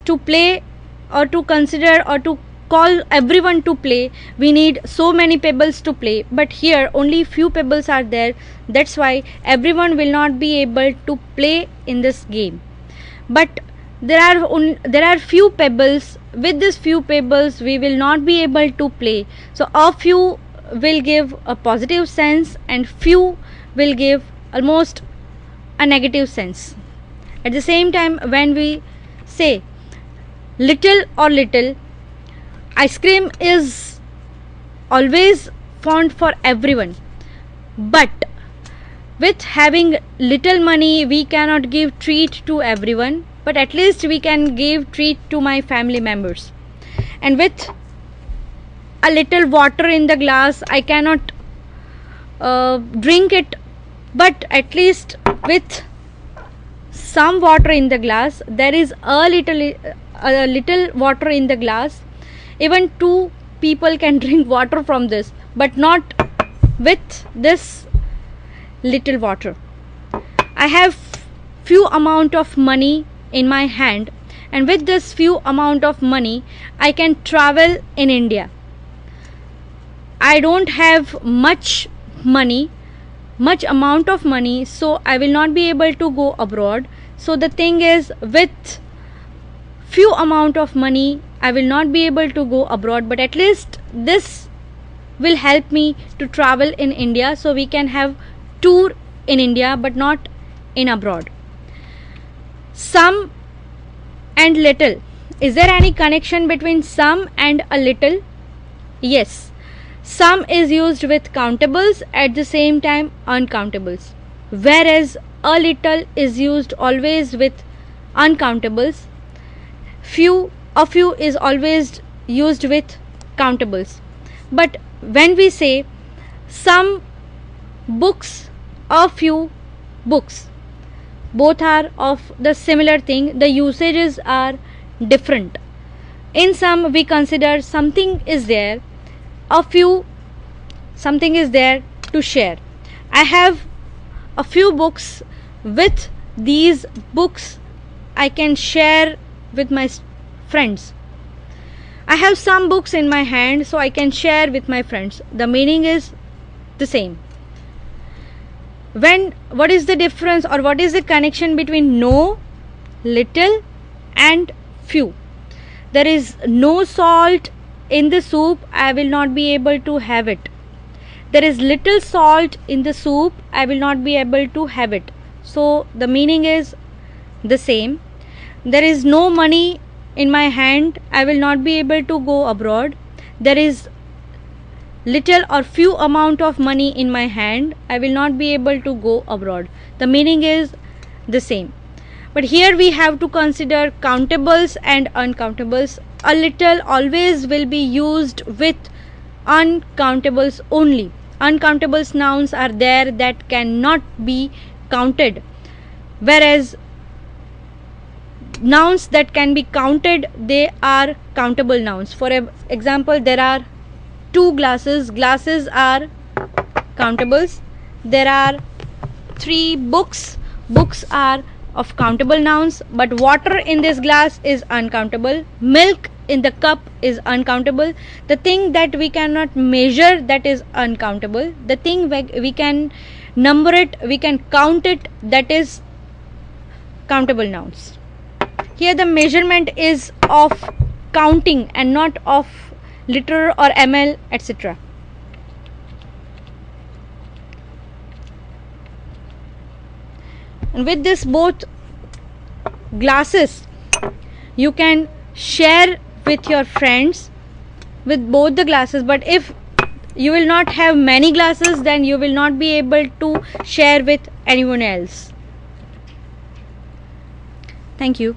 to play or to consider or to call everyone to play, we need so many pebbles to play, but here only few pebbles are there. That's why everyone will not be able to play in this game. But there are few pebbles. With these few pebbles we will not be able to play. So a few will give a positive sense and few will give almost a negative sense. At the same time, when we say little or little, ice cream is always found for everyone, but with having little money we cannot give treat to everyone, but at least we can give treat to my family members. And with a little water in the glass I cannot drink it, but at least with some water in the glass, there is a little water in the glass, even two people can drink water from this, but not with this little water. I have few amount of money in my hand, and with this few amount of money I can travel in India. I don't have much amount of money, so I will not be able to go abroad. So the thing is, with few amount of money I will not be able to go abroad, but at least this will help me to travel in India, so we can have tour in India but not in abroad. Some and little, is there any connection between some and a little? Yes, some is used with countables, at the same time uncountables, whereas a little is used always with uncountables. A few is always used with countables. But when we say some books, a few books, both are of the similar thing, the usages are different. In some we consider something is there, a few something is there to share. I have a few books. With these books I can share with my friends. I have some books in my hand, so I can share with my friends. The meaning is the same. What is the difference, or what is the connection between no, little and few? There is no salt in the soup, I will not be able to have it. There is little salt in the soup, I will not be able to have it. So the meaning is the same. There is no money in my hand, I will not be able to go abroad. There is little or few amount of money in my hand, I will not be able to go abroad. The meaning is the same. But here we have to consider countables and uncountables. A little always will be used with uncountables only. Uncountables nouns are there that cannot be counted, whereas nouns that can be counted, they are countable nouns. For example, there are two glasses are countables. There are three books are of countable nouns, but water in this glass is uncountable. Milk in the cup is uncountable. The thing that we cannot measure, that is uncountable. The thing we can number it, we can count it, that is countable nouns. Here the measurement is of counting and not of liter or ml, etc. And with this both glasses you can share with your friends with both the glasses, but if you will not have many glasses, then you will not be able to share with anyone else. Thank you.